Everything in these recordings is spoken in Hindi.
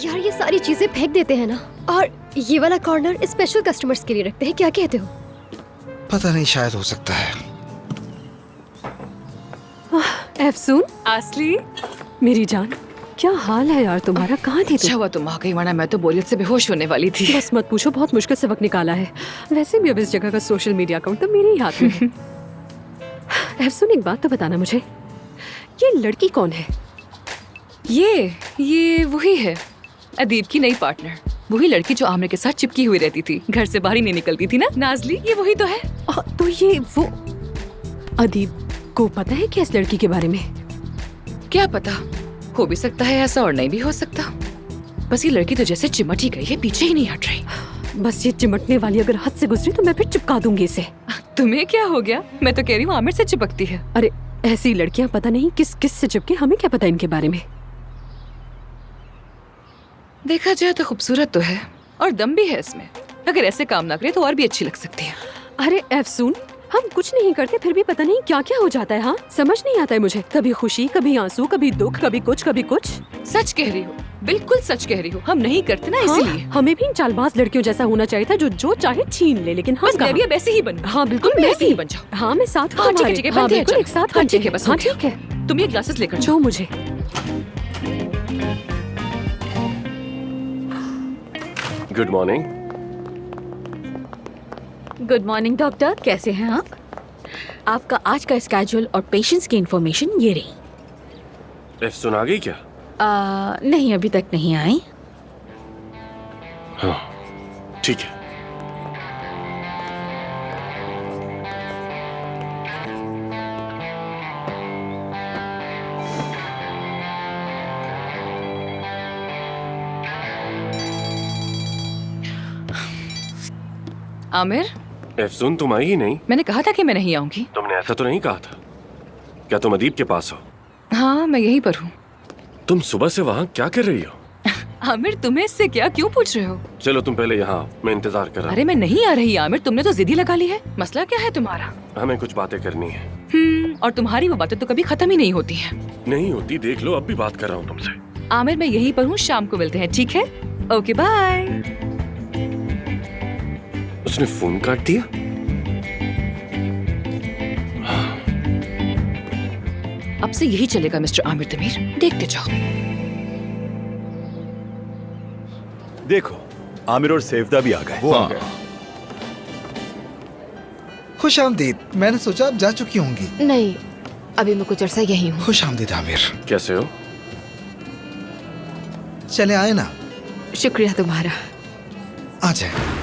यार ये सारी चीजें फेंक देते हैं ना, और ये वाला कॉर्नर स्पेशल कस्टमर्स के लिए रखते हैं, क्या कहते हो? पता नहीं, शायद हो सकता है। अफसून, आसली, मेरी जान, क्या हाल है यार तुम्हारा? कहाँ थी तुम? अच्छा हुआ तुम आ गई, वरना मैं तो बोरियत से बेहोश होने वाली थी। बस मत पूछो, बहुत मुश्किल से वक्त निकाला है। वैसे भी अब इस जगह का सोशल मीडिया अकाउंट तो मेरे ही हाथ में है। अफसून, एक बात तो बताना मुझे, ये लड़की कौन है? ये वही है, अदीब की नई पार्टनर। वही लड़की जो आमिर के साथ चिपकी हुई रहती थी, घर से बाहर ही नहीं निकलती थी ना। नाजली, ये वही तो है। तो ये वो अदीब को पता है क्या इस लड़की के बारे में? क्या पता, हो भी सकता है ऐसा और नहीं भी हो सकता। बस ये लड़की तो जैसे चिमट ही गई है, पीछे ही नहीं हट रही। बस ये चिमटने वाली अगर हद से गुजरी तो मैं फिर चिपका दूंगी इसे। तुम्हें क्या हो गया? मैं तो कह रही हूँ आमिर से चिपकती है। अरे ऐसी लड़कियां पता नहीं किस किस से चिपके, हमें क्या पता इनके बारे में। देखा जाए तो खूबसूरत तो है और दम भी है इसमें। अगर ऐसे काम ना करे तो और भी अच्छी लग सकती है। अरे अफसून, हम कुछ नहीं करते फिर भी पता नहीं क्या क्या हो जाता है। हाँ, समझ नहीं आता है मुझे। कभी खुशी, कभी आंसू, कभी दुख, कभी कुछ कभी कुछ। सच कह रही हो, बिल्कुल सच कह रही हो। हम नहीं करते ना, हाँ, इसीलिए। हमें भी इन चालबाज लड़कियों जैसा होना चाहिए था, जो चाहे छीन ले। लेकिन हम बस मैं भी अब ऐसे ही बनूं। हाँ बिल्कुल, तुम भी मैं ऐसे ही बन जाओ। हाँ, मैं साथ हाँ, ठीक है, ठीक है, हाँ, बनते हैं, बिल्कुल, चलो। एक साथ हाँ, बनते ठीक है, हैं। बस हाँ हो गया। ठीक है, तुम ये ग्लासेस लेकर जो जाओ। मुझे। Good morning. Good morning doctor, कैसे हैं आप? आपका आज का स्केड्यूल और पेशेंट्स की इंफॉर्मेशन ये रही। सुना गई क्या? नहीं, अभी तक नहीं आई। हाँ, ठीक है। आमिर, एफसून, तुम आई ही नहीं। मैंने कहा था कि मैं नहीं आऊंगी। तुमने ऐसा तो नहीं कहा था। क्या तुम अदीब के पास हो? हाँ, मैं यहीं पर हूँ। तुम सुबह से वहाँ क्या कर रही हो? आमिर, तुम्हें इससे क्या क्यों पूछ रहे हो? चलो तुम पहले यहाँ आओ, मैं इंतजार कर रहा अरे मैं नहीं आ रही आमिर, तुमने तो जिद ही लगा ली है। मसला क्या है तुम्हारा? हूँ। हमें कुछ बातें करनी है। और तुम्हारी वो बातें तो कभी खत्म ही नहीं होती हैं। नहीं होती, देख लो, अब भी बात कर रहा हूँ तुमसे। आमिर, मैं यहीं पर हूँ, शाम को मिलते हैं, ठीक है? Okay, bye. उसने फोन काट दिया। अब से यही चलेगा मिस्टर आमिर तमीर, देखते जाओ। देखो, आमिर और सैफदा भी आ गए। वो आ गए। खुश आमदीद। मैंने सोचा आप जा चुकी होंगी। नहीं, अभी मैं कुछ अर्सा यही हूँ। खुश आमदीद आमिर। कैसे हो? चले आए ना, शुक्रिया तुम्हारा। आ जाए।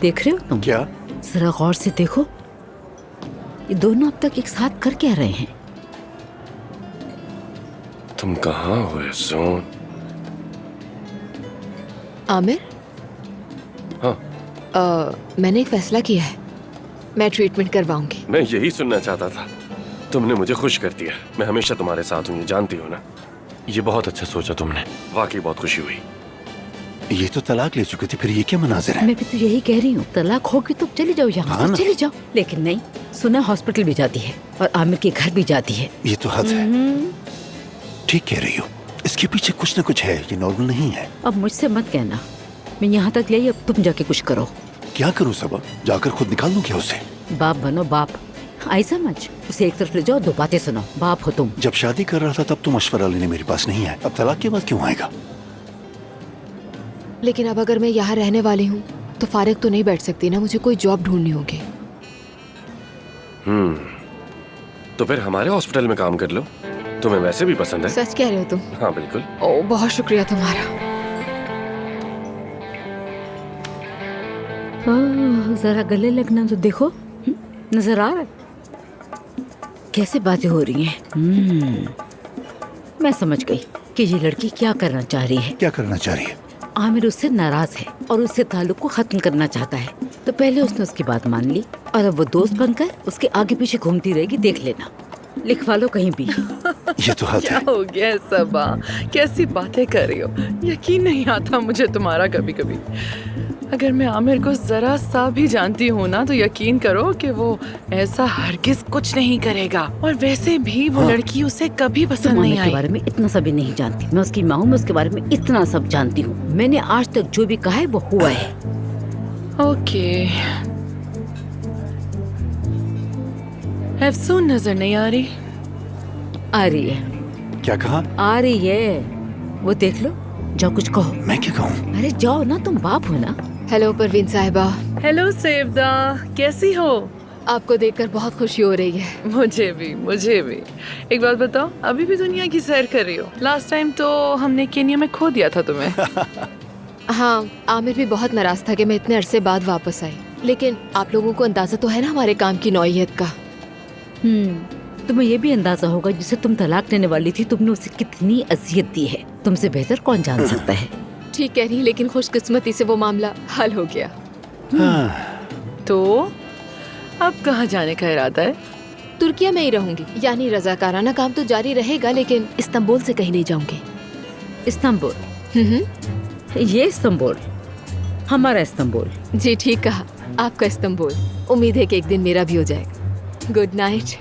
देख रहे हो तुम? क्या? जरा गौर से देखो, ये दोनों अब तक एक साथ कर क्या रहे हैं? तुम कहाँ हो एफसून? आमिर, हाँ, मैंने एक फैसला किया है, मैं ट्रीटमेंट करवाऊंगी। मैं यही सुनना चाहता था। तुमने मुझे खुश कर दिया। मैं हमेशा तुम्हारे साथ हूँ, ये जानती हो ना। ये बहुत अच्छा सोचा तुमने, वाकई बहुत खुशी हुई। ये तो तलाक ले चुके थे, फिर ये क्या मनाजिर है? मैं भी तो यही कह रही हूँ, तलाक होगी तो चली जाओ यहाँ हाँ से, ना। चली जाओ। लेकिन नहीं, सुना हॉस्पिटल भी जाती है और आमिर के घर भी जाती है। ये तो हद है। ठीक कह रही हो, इसके पीछे कुछ न कुछ है, ये नॉर्मल नहीं है। अब मुझसे मत कहना, मैं यहाँ तक लाई, अब तुम जाके कुछ करो। क्या करूँ सबा? जाकर खुद निकाल लूँ क्या उसे? बाप बनो बाप, आई समझ। उसे एक तरफ ले जाओ, दो बातें सुनो, बाप हो तुम। जब शादी कर रहा था तब तो मशवरा लेने मेरे पास नहीं है, अब तलाक के बाद क्यों आएगा? लेकिन अब अगर मैं यहाँ रहने वाली हूँ तो फारिग तो नहीं बैठ सकती ना, मुझे कोई जॉब ढूंढनी होगी। तो फिर हमारे हॉस्पिटल में काम कर लो, तुम्हें वैसे भी पसंद है। सच कह रहे हो तुम? हाँ बिल्कुल। ओ, बहुत शुक्रिया तुम्हारा। जरा गले लगना तो देखो, नजर आ रहा है कैसे बातें हो रही हैं। मैं समझ गई कि ये लड़की क्या करना चाह रही है। क्या करना चाह रही है? आमिर उससे नाराज है और उससे ताल्लुक को खत्म करना चाहता है, तो पहले उसने उसकी बात मान ली और अब वो दोस्त बनकर उसके आगे पीछे घूमती रहेगी। देख लेना, लिखवा लो कहीं भी। ये तो हद है। हो गया सबा, कैसी बातें कर रही हो? यकीन नहीं आता मुझे तुम्हारा कभी कभी। अगर मैं आमिर को जरा सा भी जानती हूँ ना तो यकीन करो कि वो ऐसा हरगिज कुछ नहीं करेगा। और वैसे भी वो लड़की उसे कभी तुम पसंद नहीं आमिर के आई। बारे में इतना सा भी नहीं जानती। मैं उसकी माँ हूँ, मैं उसके बारे में इतना सब जानती हूँ। मैंने आज तक जो भी कहा है वो हुआ है। ओके। अफसून नजर नहीं आ रही। आ रही है, क्या कहा? आ रही है, वो देख लो। जाओ कुछ कहो। मैं क्या कहूँ? अरे जाओ ना, तुम बाप हो ना। हेलो परवीन साहिबा, हेलो सेवदा, कैसी हो? आपको देखकर बहुत खुशी हो रही है। मुझे भी, मुझे भी। एक बात बताओ, अभी भी दुनिया की सैर कर रही हो? लास्ट टाइम तो हमने केन्या में खो दिया था तुम्हें। हाँ, आमिर भी बहुत नाराज था कि मैं इतने अरसे बाद वापस आई, लेकिन आप लोगों को अंदाजा तो है ना हमारे काम की नौइयत का। तुम्हें ये भी अंदाजा होगा जिसे तुम तलाक लेने वाली थी, तुमने उसे कितनी अजियत दी है। तुमसे बेहतर कौन जान सकता है। ठीक कह रही, लेकिन खुशकिस्मती से वो मामला हल हो गया। तो अब कहाँ जाने का इरादा है? तुर्किया में ही रहूंगी, यानी रजाकाराना काम तो जारी रहेगा, लेकिन इस्तांबुल से कहीं नहीं जाऊंगी। इस्तांबुल? ये इस्तांबुल, हमारा इस्तांबुल। जी ठीक कहा, आपका इस्तांबुल। उम्मीद है कि एक दिन मेरा भी हो जाएगा। Good night.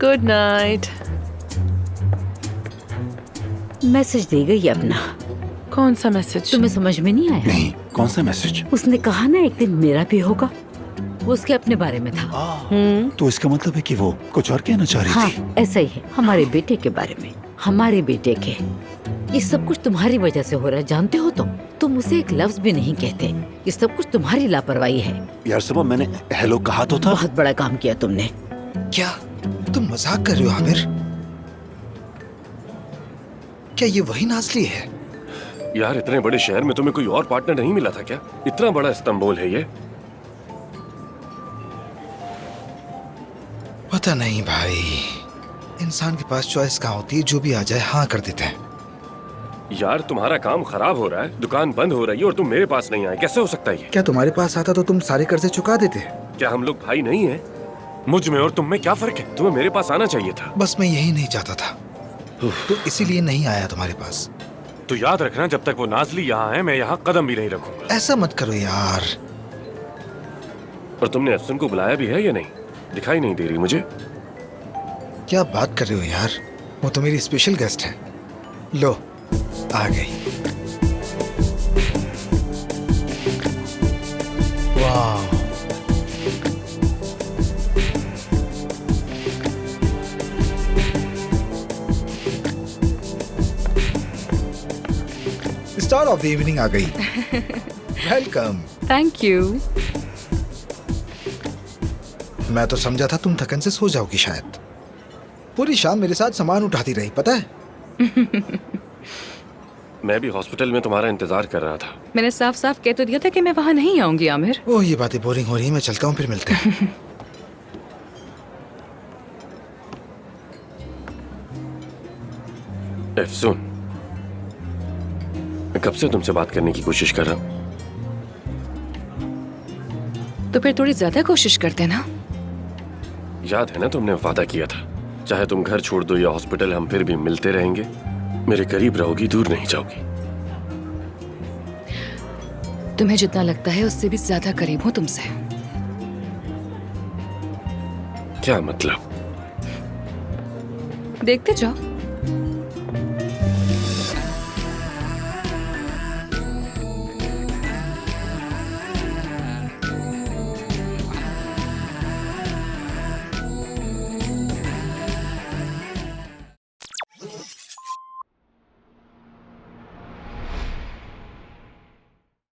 Good night. Message दे गई अपना। कौन सा मैसेज? तुम्हें समझ में नहीं आया? नहीं, कौन सा मैसेज? उसने कहा ना एक दिन मेरा भी होगा, वो उसके अपने बारे में था। तो इसका मतलब है कि वो कुछ और कहना चाह रही हाँ, थी। ऐसा ही है, हमारे बेटे के बारे में। हमारे बेटे के। ये सब कुछ तुम्हारी वजह से हो रहा है, जानते हो तुम उसे एक लफ्ज भी नहीं कहते। ये सब कुछ तुम्हारी लापरवाही है। यार सबा, मैंने हेलो कहा तो था। बहुत बड़ा काम किया तुमने। क्या तुम मजाक कर रहे हो आमिर? क्या ये वही नाज़ली है? यार इतने बड़े शहर में तुम्हें कोई और पार्टनर नहीं मिला था क्या? इतना बड़ा इस्तांबुल है ये। पता नहीं भाई, इंसान के पास चॉइस कहाँ होती है, जो भी आ जाए हाँ कर देते हैं। यार तुम्हारा काम खराब हो रहा है, दुकान बंद हो रही है और तुम मेरे पास नहीं आए, कैसे हो सकता है ये? क्या तुम्हारे पास आता तो तुम सारे कर्जे चुका देते? क्या हम लोग भाई नहीं हैं? मुझ में और तुम में क्या फर्क है? तुम्हें मेरे पास आना चाहिए था। बस मैं यही नहीं चाहता था, तो इसीलिए नहीं आया तुम्हारे पास। तो याद रखना, जब तक वो नाज़ली यहाँ है मैं यहाँ कदम भी नहीं रखूंगा। ऐसा मत करो यार। और तुमने अफसन को बुलाया भी है या नहीं? दिखाई नहीं दे रही मुझे। क्या बात कर रहे हो यार, वो तो मेरी स्पेशल गेस्ट है। लो आ गई। वाह, स्टार ऑफ द इवनिंग आ गई। वेलकम। Thank you. मैं तो समझा था तुम थकन से सो जाओगी शायद। पूरी शाम मेरे साथ सामान उठाती रही, पता है? मैं भी हॉस्पिटल में तुम्हारा इंतजार कर रहा था। मैंने साफ साफ कह तो दिया था कि मैं वहाँ नहीं आऊंगी आमिर। ओह, ये बातें बोरिंग हो रही हैं, मैं चलता हूँ, फिर मिलते हैं। अफसून, मैं कब से तुमसे बात करने की कोशिश कर रहा हूँ। तो फिर थोड़ी ज्यादा कोशिश करते ना। याद है ना तुमने वादा किया था, चाहे तुम घर छोड़ दो या हॉस्पिटल, हम फिर भी मिलते रहेंगे। मेरे करीब रहोगी, दूर नहीं जाओगी। तुम्हें जितना लगता है उससे भी ज्यादा करीब हूँ तुमसे। क्या मतलब? देखते जाओ।